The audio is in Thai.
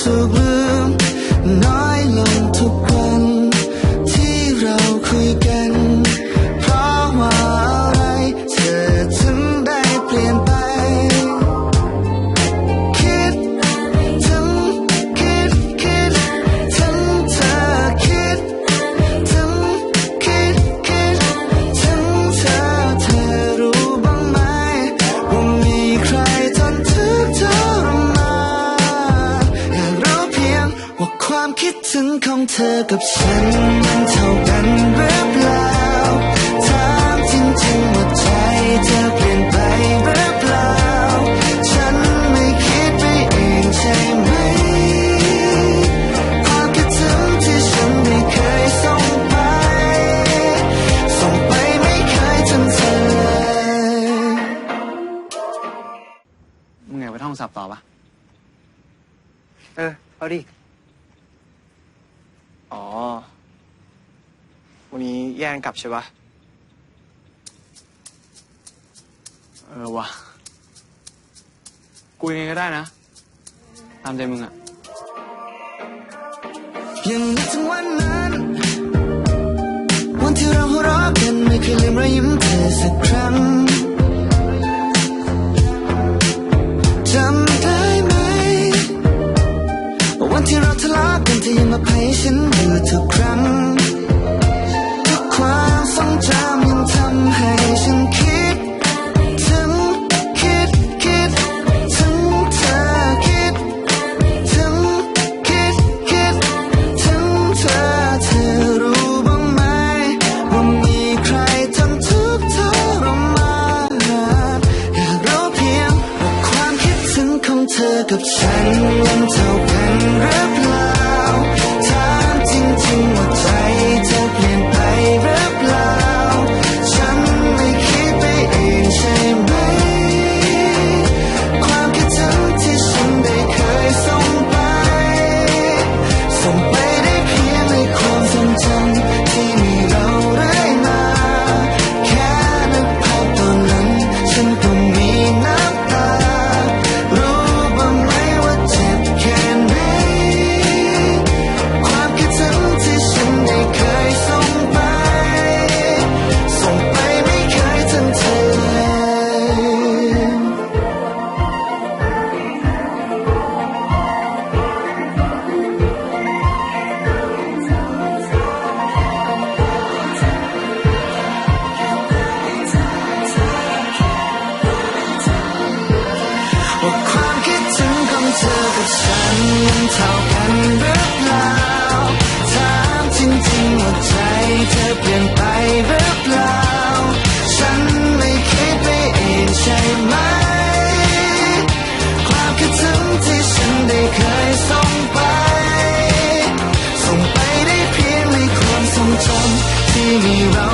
ถูกลืมน้อยลงทุกวันที่เราคุยกันเพราะว่าอะไรเธอถึงได้เปลี่ยนไปคิดถึงเธอคิดถึงเธอเธอรู้บ้างไหมว่ามีใครทนทุกข์ทรมานอยากรู้เพียงว่าความคิดถึงของเธอกับฉันมันเท่ากันหรือเปล่าถามจริงๆว่าใจเธอเปลี่ยนไปหรือเปล่าฉันไม่คิดไปเองใช่ไหมความคิดถึงที่ฉันไม่เคยส่งไปไม่เคยทำเธอมึงไงไปท่องศัพท์ต่อปะเอาดิอ๋อวันนี้แย่งกลับใช่ปะวะกูยังไงก็ได้นะตามใจมึงอะยังนึกถึงวันนั้นวันที่เราหัวเราะกันไม่เคยลืมรอยยิ้มเธอสักครั้งจำได้ไหมวันที่เราทะเลาะกันเธอยังมาให้ฉันอยู่ทุกครั้งทุกความทรงจำยังทำให้ฉันคิดถึงถึงเธอคิดถึงถึงเธอรู้บ้างไหมว่ามีใครทนทุกข์ทรมานอยากรู้เพียงว่าความคิดถึงของเธอกับฉันมันเท่ากันหรือเปล่าถามจริงๆว่าใจเธอเปลี่ยนไปหรือเปล่าฉันไม่คิดไปเองใช่ไหมความคิดถึงที่ฉันได้เคยส่งไปได้เพียงในความทรงจำที่มีเราเรื่อยมาแค่นึกภาพตอนนั้นฉันก็มีน้ำตารู้บ้างไหมว่าเจ็บแค่ไหนความคิดถึงที่ฉันได้เคยส่งไปไม่เคยถึงเธอว่าความคิดถึงของเธอกับฉันมันเท่ากันหรือเปล่าถามจริงๆว่าใจเธอเปลี่ยนไปหรือเปล่าฉันไม่คิดไปเองใช่ไหมความคิดถึงที่ฉันได้เคยส่งไปได้เพียงในความทรงจำที่มีเรา